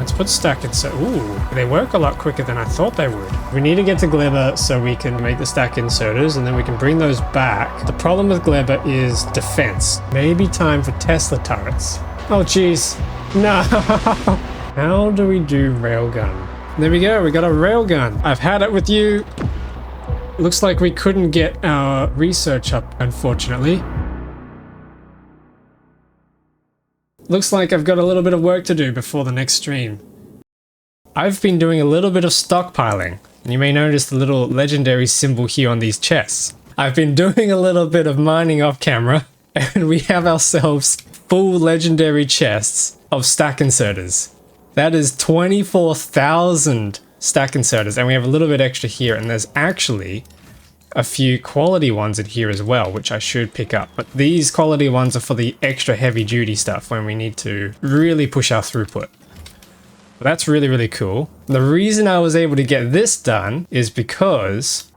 Let's put stack insert. Ooh, they work a lot quicker than I thought they would. We need to get to Gleba so we can make the stack inserters and then we can bring those back. The problem with Gleba is defense. Maybe time for Tesla turrets. Oh jeez, no. How do we do railgun? There we go, we got a railgun. I've had it with you. Looks like we couldn't get our research up, unfortunately. Looks like I've got a little bit of work to do before the next stream. I've been doing a little bit of stockpiling, and you may notice the little legendary symbol here on these chests. I've been doing a little bit of mining off camera, and we have ourselves full legendary chests of stack inserters. That is 24,000 stack inserters, and we have a little bit extra here, and there's actually a few quality ones in here as well, which I should pick up. But these quality ones are for the extra heavy duty stuff when we need to really push our throughput. That's really, really cool. The reason I was able to get this done is because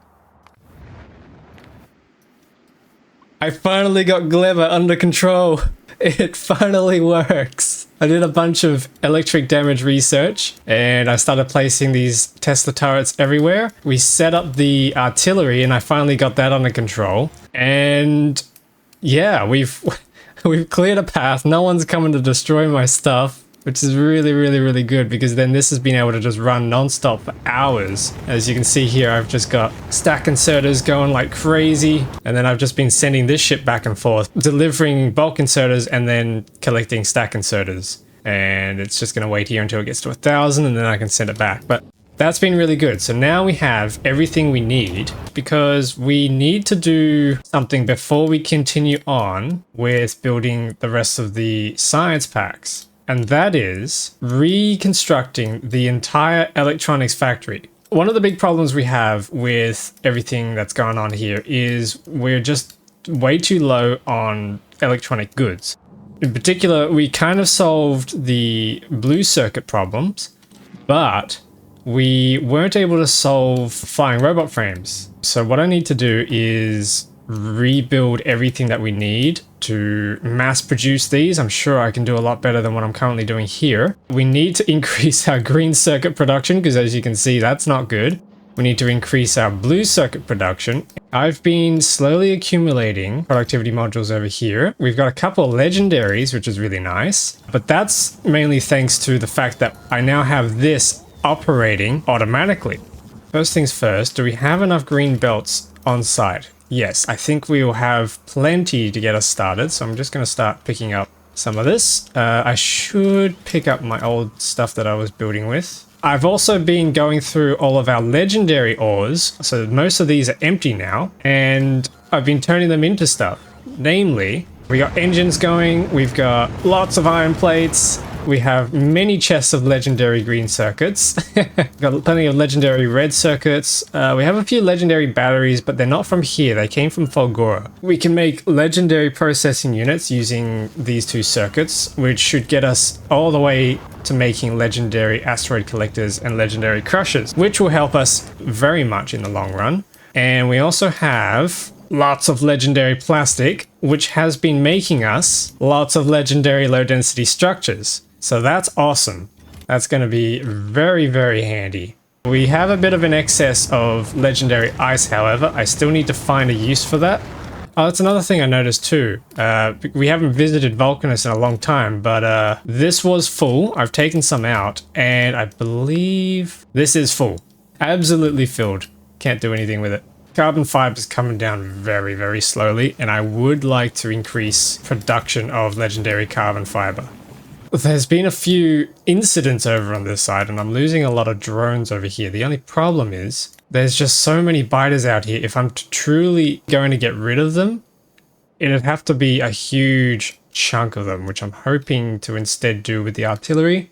I finally got Gleba under control. It finally works. I did a bunch of electric damage research and I started placing these Tesla turrets everywhere. We set up the artillery and I finally got that under control. And yeah, we've cleared a path. No one's coming to destroy my stuff, which is really, really, really good because then this has been able to just run non-stop for hours. As you can see here, I've just got stack inserters going like crazy. And then I've just been sending this ship back and forth, delivering bulk inserters and then collecting stack inserters. And it's just gonna wait here until it gets to 1,000 and then I can send it back. But that's been really good. So now we have everything we need because we need to do something before we continue on with building the rest of the science packs. And that is reconstructing the entire electronics factory. One of the big problems we have with everything that's going on here is we're just way too low on electronic goods. In particular, we kind of solved the blue circuit problems, but we weren't able to solve flying robot frames. So what I need to do is rebuild everything that we need to mass produce these. I'm sure I can do a lot better than what I'm currently doing here. We need to increase our green circuit production because as you can see, that's not good. We need to increase our blue circuit production. I've been slowly accumulating productivity modules over here. We've got a couple of legendaries, which is really nice, but that's mainly thanks to the fact that I now have this operating automatically. First things first, do we have enough green belts on site? Yes, I think we will have plenty to get us started, so I'm just going to start picking up some of this. I should pick up my old stuff that I was building with. I've also been going through all of our legendary ores, so most of these are empty now, and I've been turning them into stuff. Namely, we got engines going, we've got lots of iron plates, we have many chests of legendary green circuits, got plenty of legendary red circuits, we have a few legendary batteries, but they're not from here, they came from Fulgora. We can make legendary processing units using these two circuits, which should get us all the way to making legendary asteroid collectors and legendary crushers, which will help us very much in the long run. And we also have lots of legendary plastic, which has been making us lots of legendary low density structures. So that's awesome. That's going to be very, very handy. We have a bit of an excess of legendary ice, however. I still need to find a use for that. Oh, that's another thing I noticed too. We haven't visited Vulcanus in a long time, but this was full. I've taken some out, and I believe this is full. Absolutely filled. Can't do anything with it. Carbon fiber is coming down very, very slowly, and I would like to increase production of legendary carbon fiber. There's been a few incidents over on this side, and I'm losing a lot of drones over here. The only problem is there's just so many biters out here. If I'm truly going to get rid of them, it'd have to be a huge chunk of them, which I'm hoping to instead do with the artillery.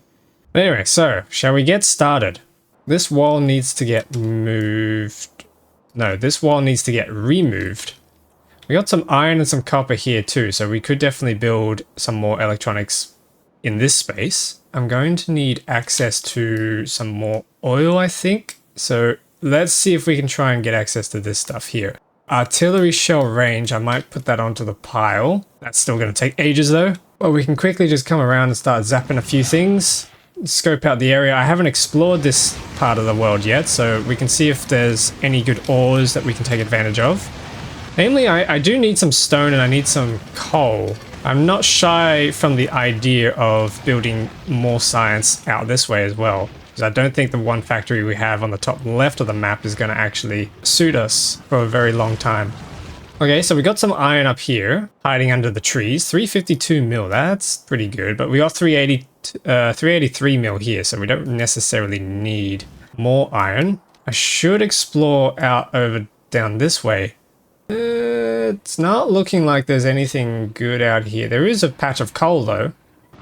But anyway, so shall we get started? This wall needs to get moved. No, this wall needs to get removed. We got some iron and some copper here too, so we could definitely build some more electronics in this space. I'm going to need access to some more oil, I think. So let's see if we can try and get access to this stuff here. Artillery shell range, I might put that onto the pile. That's still going to take ages though. But we can quickly just come around and start zapping a few things. scope out the area. I haven't explored this part of the world yet, so we can see if there's any good ores that we can take advantage of. Namely, I do need some stone and I need some coal. I'm not shy from the idea of building more science out this way as well, because I don't think the one factory we have on the top left of the map is going to actually suit us for a very long time. Okay, so we got some iron up here, hiding under the trees. 352 mil, that's pretty good, but we got 383 mil here, so we don't necessarily need more iron. I should explore out over down this way. It's not looking like there's anything good out here. There is a patch of coal though.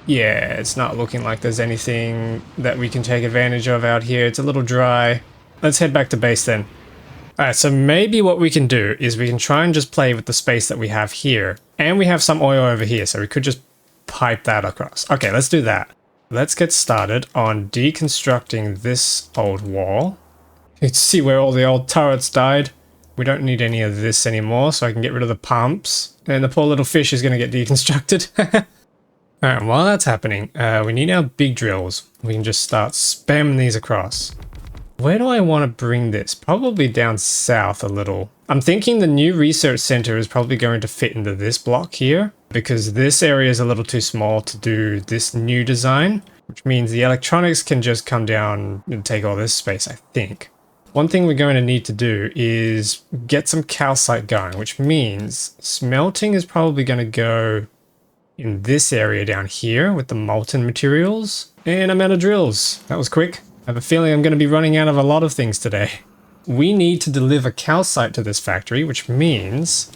Yeah, it's not looking like there's anything that we can take advantage of out here. It's a little dry. Let's head back to base then. Alright, so maybe what we can do is we can try and just play with the space that we have here. And we have some oil over here, so we could just pipe that across. Okay, let's do that. Let's get started on deconstructing this old wall. You can see where all the old turrets died. We don't need any of this anymore, so I can get rid of the pumps. And the poor little fish is going to get deconstructed. Alright, while that's happening, we need our big drills. We can just start spamming these across. Where do I want to bring this? Probably down south a little. I'm thinking the new research center is probably going to fit into this block here, because this area is a little too small to do this new design, which means the electronics can just come down and take all this space, I think. One thing we're going to need to do is get some calcite going, which means smelting is probably going to go in this area down here with the molten materials. And I'm out of drills. That was quick. I have a feeling I'm going to be running out of a lot of things today. We need to deliver calcite to this factory, which means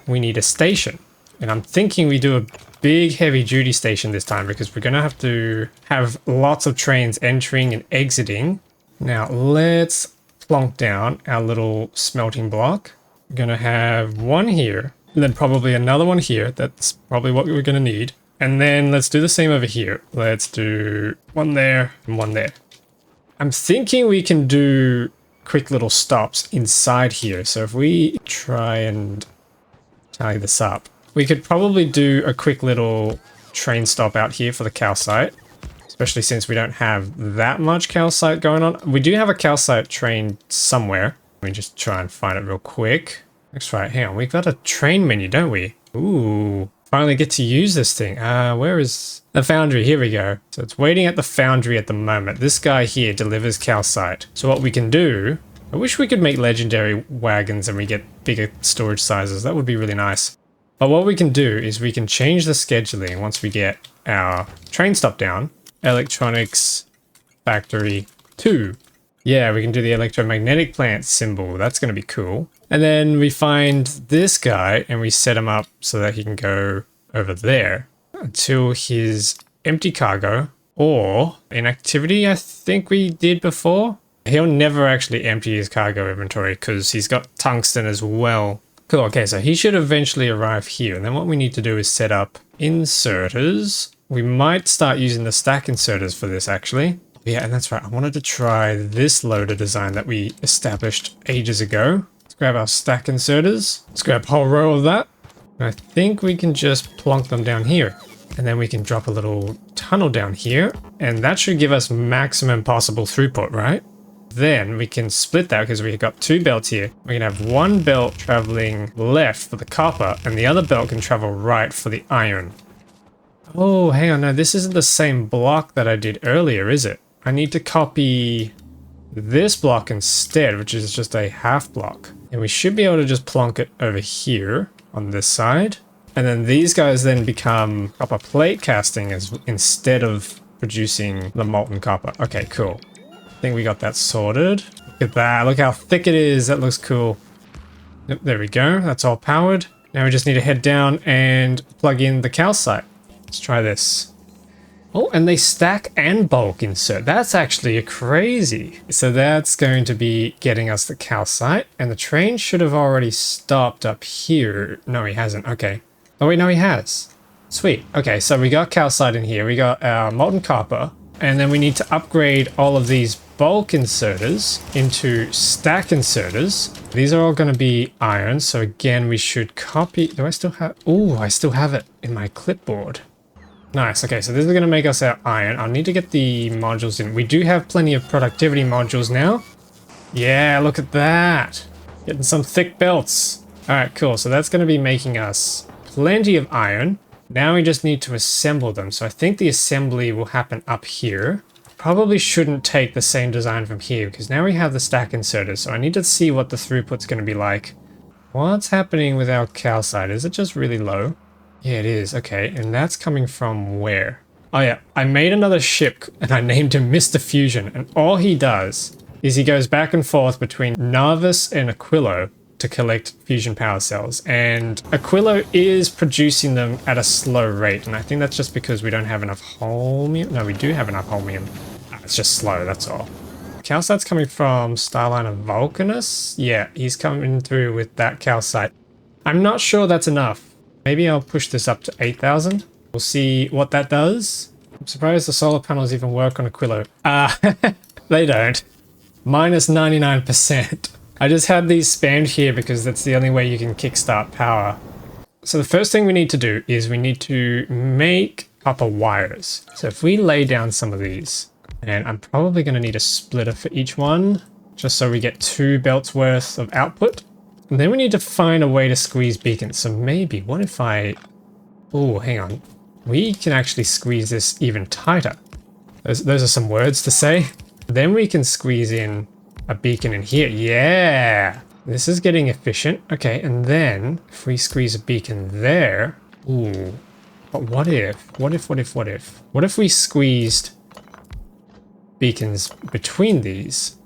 we need a station. And I'm thinking we do a big heavy duty station this time, because we're going to have lots of trains entering and exiting. Now let's plonk down our little smelting block. We're going to have one here, and then probably another one here. That's probably what we're going to need. And then let's do the same over here. Let's do one there and one there. I'm thinking we can do quick little stops inside here. So if we try and tally this up, we could probably do a quick little train stop out here for the calcite. Especially since we don't have that much calcite going on. We do have a calcite train somewhere. Let me just try and find it real quick. That's right, hang on. We've got a train menu, don't we? Ooh, finally get to use this thing. Where is the foundry? Here we go. So it's waiting at the foundry at the moment. This guy here delivers calcite. So what we can do, I wish we could make legendary wagons and we get bigger storage sizes. That would be really nice. But what we can do is we can change the scheduling once we get our train stop down. Electronics Factory 2. Yeah, we can do the electromagnetic plant symbol. That's going to be cool. And then we find this guy and we set him up so that he can go over there until his empty cargo or inactivity, I think we did before. He'll never actually empty his cargo inventory because he's got tungsten as well. Cool, okay, so he should eventually arrive here. And then what we need to do is set up inserters. We might start using the stack inserters for this, actually. Yeah, and that's right. I wanted to try this loader design that we established ages ago. Let's grab our stack inserters. Let's grab a whole row of that. And I think we can just plonk them down here. And then we can drop a little tunnel down here. And that should give us maximum possible throughput, right? Then we can split that because we've got two belts here. We can have one belt traveling left for the copper, and the other belt can travel right for the iron. Oh, hang on, no, this isn't the same block that I did earlier, is it? I need to copy this block instead, which is just a half block. And we should be able to just plonk it over here on this side. And then these guys then become copper plate casting instead of producing the molten copper. Okay, cool. I think we got that sorted. Look at that, look how thick it is, that looks cool. Yep, there we go, that's all powered. Now we just need to head down and plug in the calcite. Let's try this. Oh, and they stack and bulk insert. That's actually crazy. So that's going to be getting us the calcite, and the train should have already stopped up here. No, he hasn't. Okay. Oh wait, no, he has. Sweet. Okay, so we got calcite in here. We got our molten copper, and then we need to upgrade all of these bulk inserters into stack inserters. These are all going to be iron. So again, we should copy. Do I still have? Oh, I still have it in my clipboard. Nice. Okay, so this is going to make us our iron. I'll need to get the modules in. We do have plenty of productivity modules now. Yeah, look at that. Getting some thick belts. All right, cool. So that's going to be making us plenty of iron. Now we just need to assemble them. So I think the assembly will happen up here. Probably shouldn't take the same design from here because now we have the stack inserters. So I need to see what the throughput's going to be like. What's happening with our calcite? Is it just really low? Yeah, it is. Okay, and that's coming from where? Oh yeah, I made another ship and I named him Mr. Fusion. And all he does is he goes back and forth between Nauvis and Aquilo to collect fusion power cells. And Aquilo is producing them at a slow rate. And I think that's just because we don't have enough holmium. No, we do have enough holmium. It's just slow, that's all. Calcite's coming from Starliner Vulcanus. Yeah, he's coming through with that calcite. I'm not sure that's enough. Maybe I'll push this up to 8,000. We'll see what that does. I'm surprised the solar panels even work on Aquilo. They don't. Minus 99%. I just had these spammed here because that's the only way you can kickstart power. So the first thing we need to do is we need to make copper wires. So if we lay down some of these, and I'm probably going to need a splitter for each one, just so we get 2 belts worth of output. And then we need to find a way to squeeze beacons. So maybe, what if I... Oh, hang on. We can actually squeeze this even tighter. Those are some words to say. Then we can squeeze in a beacon in here. Yeah! This is getting efficient. Okay, and then if we squeeze a beacon there... Ooh. But what if? What if we squeezed beacons between these?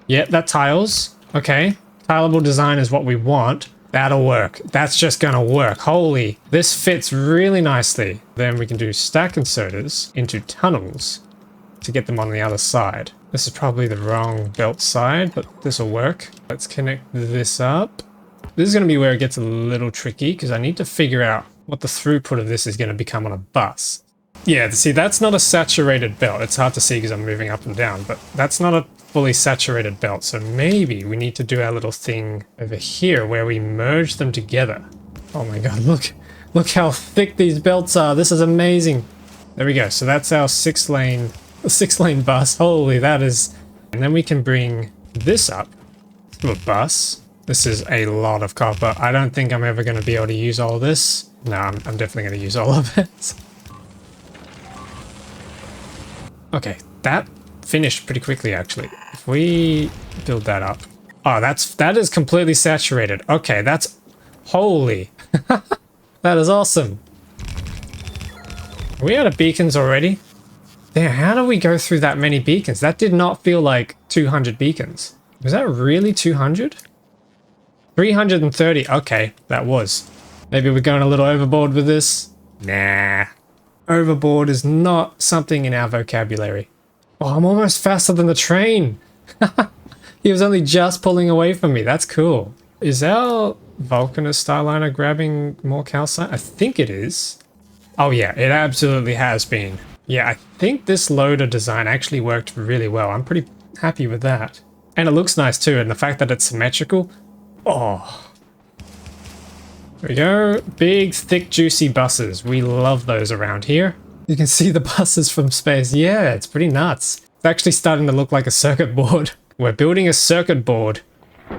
Yeah, that tiles. Okay. Tileable design is what we want. That'll work. That's just gonna work. Holy, this fits really nicely. Then we can do stack inserters into tunnels to get them on the other side. This is probably the wrong belt side, but this will work. Let's connect this up. This is gonna be where it gets a little tricky because I need to figure out what the throughput of this is gonna become on a bus. Yeah, see, that's not a saturated belt. It's hard to see because I'm moving up and down, but that's not a fully saturated belt. So maybe we need to do our little thing over here where we merge them together. Oh my god, look how thick these belts are. This is amazing. There we go. So that's our 6-lane bus. Holy, that is... And then we can bring this up to a bus. This is a lot of copper. I don't think I'm ever going to be able to use all this. No, I'm definitely going to use all of it. Okay, that finished pretty quickly actually. If we build that up. Oh, that is completely saturated. Okay, that's... Holy. That is awesome. Are we out of beacons already? Damn, how do we go through that many beacons? That did not feel like 200 beacons. Was that really 200? 330. Okay, that was. Maybe we're going a little overboard with this. Nah. Overboard is not something in our vocabulary. Oh, I'm almost faster than the train. He was only just pulling away from me. That's cool. Is our Vulcanus Starliner grabbing more calcite? I think it is. Oh yeah, it absolutely has been. Yeah, I think this loader design actually worked really well. I'm pretty happy with that. And it looks nice too, and the fact that it's symmetrical. Oh. There we go. Big, thick, juicy buses. We love those around here. You can see the buses from space. Yeah, it's pretty nuts. It's actually starting to look like a circuit board. We're building a circuit board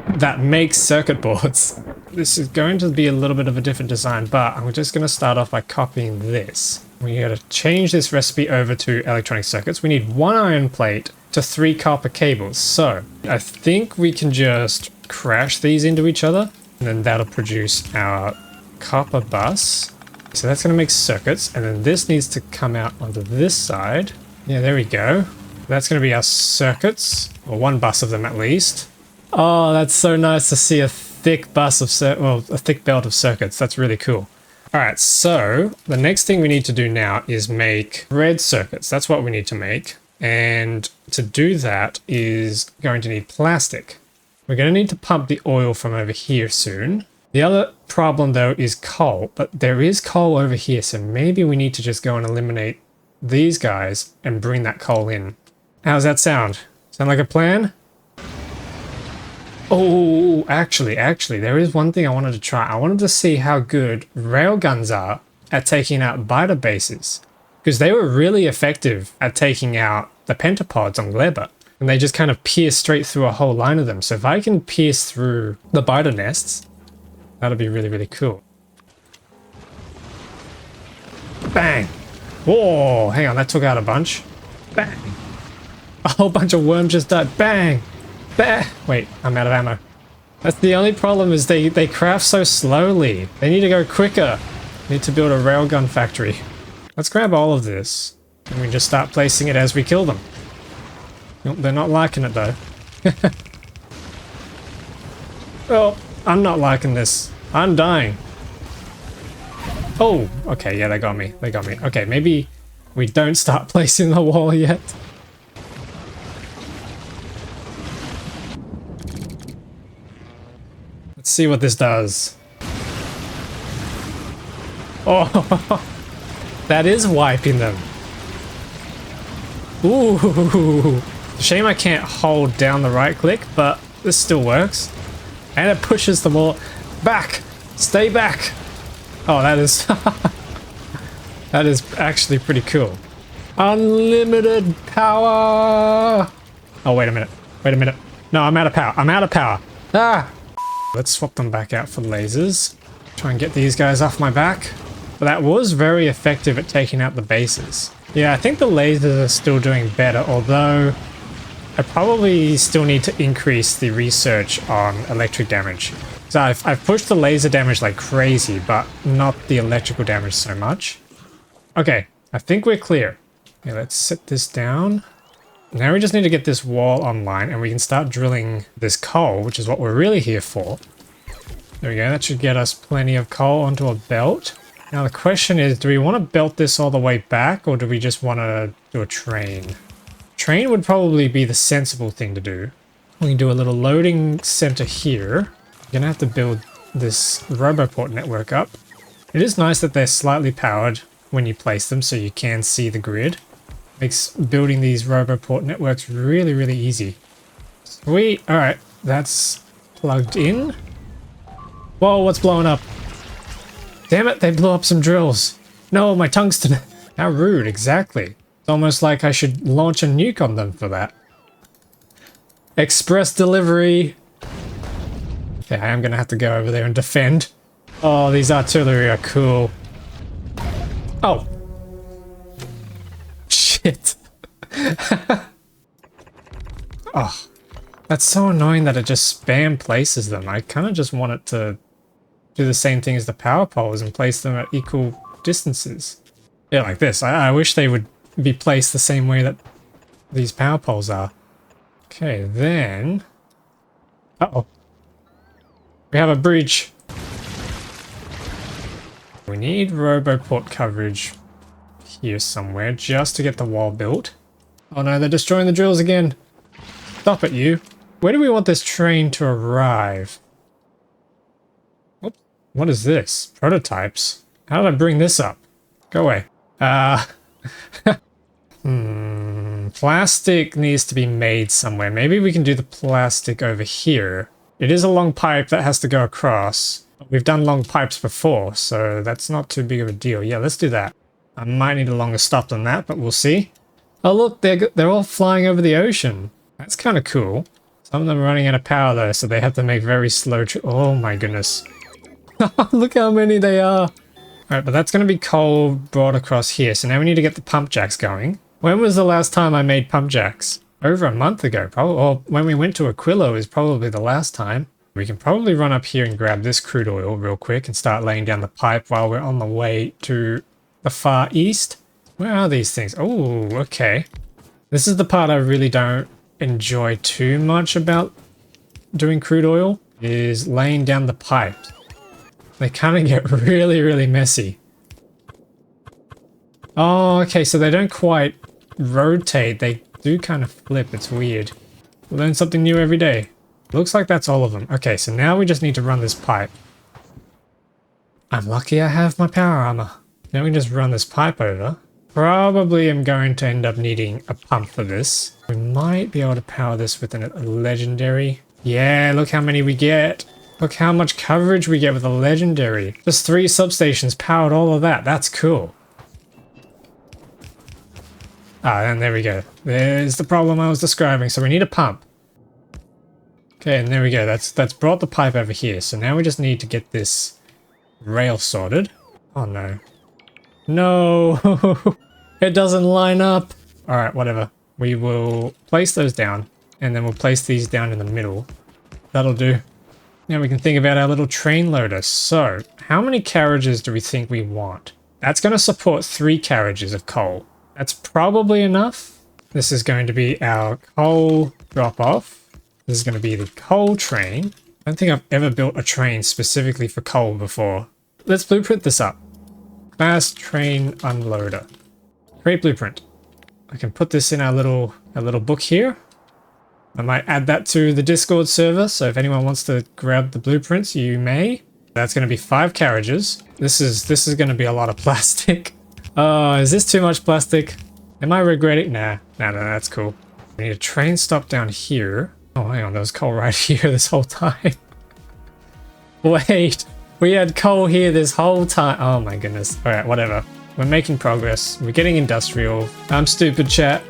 that makes circuit boards. This is going to be a little bit of a different design, but I'm just going to start off by copying this. We got to change this recipe over to electronic circuits. We need 1 iron plate to 3 copper cables. So I think we can just crash these into each other, and then that'll produce our copper bus. So that's going to make circuits, and then this needs to come out onto this side. Yeah, there we go. That's going to be our circuits, or 1 bus of them at least. Oh, that's so nice to see a thick bus of a thick belt of circuits. That's really cool. All right, so the next thing we need to do now is make red circuits. That's what we need to make. And to do that is going to need plastic. We're going to need to pump the oil from over here soon. The other problem though is coal, but there is coal over here, so maybe we need to just go and eliminate these guys and bring that coal in. How's that sound? Sound like a plan? Oh, actually, there is one thing I wanted to try. I wanted to see how good railguns are at taking out biter bases, because they were really effective at taking out the pentapods on Gleba, and they just kind of pierce straight through a whole line of them. So if I can pierce through the biter nests, that'll be really, really cool. Bang! Whoa, hang on, that took out a bunch. Bang! A whole bunch of worms just died. Bang! Bang! Wait, I'm out of ammo. That's the only problem, is they craft so slowly. They need to go quicker. Need to build a railgun factory. Let's grab all of this, and we just start placing it as we kill them. Nope, they're not liking it though. Oh, I'm not liking this. I'm dying. Oh, okay, yeah, they got me. They got me. Okay, maybe we don't start placing the wall yet. Let's see what this does. Oh, that is wiping them. Ooh, shame I can't hold down the right click, but this still works. And it pushes them all back. Stay back. Oh, that is that is actually pretty cool. Unlimited power. Oh, wait a minute. Wait a minute. No, I'm out of power. I'm out of power. Ah. Let's swap them back out for lasers. Try and get these guys off my back. But that was very effective at taking out the bases. Yeah, I think the lasers are still doing better, although I probably still need to increase the research on electric damage. So I've pushed the laser damage like crazy, but not the electrical damage so much. Okay, I think we're clear. Okay, let's set this down. Now we just need to get this wall online, and we can start drilling this coal, which is what we're really here for. There we go, that should get us plenty of coal onto a belt. Now the question is, do we want to belt this all the way back, or do we just want to do a train? Train would probably be the sensible thing to do. We can do a little loading center here. We're gonna have to build this Roboport network up. It is nice that they're slightly powered when you place them, so you can see the grid. Makes building these Roboport networks really, really easy. Sweet. Alright, that's plugged in. Whoa, what's blowing up? Damn it, they blew up some drills. No, my tungsten. How rude, exactly. It's almost like I should launch a nuke on them for that. Express delivery. Okay, I am gonna have to go over there and defend. Oh, these artillery are cool. Oh. Shit. Oh. That's so annoying that it just spam places them. I kind of just want it to do the same thing as the power poles and place them at equal distances. Yeah, like this. I wish they would be placed the same way that these power poles are. Okay, then... Uh-oh. We have a bridge. We need Roboport coverage here somewhere just to get the wall built. Oh no, they're destroying the drills again. Stop it, you. Where do we want this train to arrive? Oops. What is this? Prototypes? How did I bring this up? Go away. Plastic needs to be made somewhere. Maybe we can do the plastic over here. It is a long pipe that has to go across. We've done long pipes before, so that's not too big of a deal. Yeah, let's do that. I might need a longer stop than that, but we'll see. Oh look, they're all flying over the ocean. That's kind of cool. Some of them are running out of power though, so they have to make very slow oh my goodness. Look how many they are. Alright, but that's going to be coal brought across here, so now we need to get the pump jacks going. When was the last time I made pump jacks? Over a month ago, probably. Or when we went to Aquilo is probably the last time. We can probably run up here and grab this crude oil real quick and start laying down the pipe while we're on the way to the far east. Where are these things? Oh, okay. This is the part I really don't enjoy too much about doing crude oil, is laying down the pipes. They kind of get really, really messy. Oh, okay, so they don't quite rotate. They do kind of flip. It's weird. We learn something new every day. Looks like that's all of them. Okay, so now we just need to run this pipe. I'm lucky I have my power armor. Now we can just run this pipe over. Probably am going to end up needing a pump for this. We might be able to power this with a legendary. Yeah, look how many we get. Look how much coverage we get with a legendary. Just 3 substations powered all of that. That's cool. Ah, and there we go. There's the problem I was describing. So we need a pump. Okay, and there we go. That's brought the pipe over here. So now we just need to get this rail sorted. Oh no. No! It doesn't line up! Alright, whatever. We will place those down, and then we'll place these down in the middle. That'll do. Now we can think about our little train loader. So, how many carriages do we think we want? That's going to support 3 carriages of coal. That's probably enough. This is going to be our coal drop-off. This is going to be the coal train. I don't think I've ever built a train specifically for coal before. Let's blueprint this up. Fast train unloader. Create blueprint. I can put this in our little book here. I might add that to the Discord server, so if anyone wants to grab the blueprints, you may. That's going to be 5 carriages. This is going to be a lot of plastic. Oh, is this too much plastic? Am I regretting? Nah, that's cool. We need a train stop down here. Oh, hang on, there was coal right here this whole time. Wait, we had coal here this whole time. Oh my goodness. All right, whatever. We're making progress. We're getting industrial. I'm stupid, chat.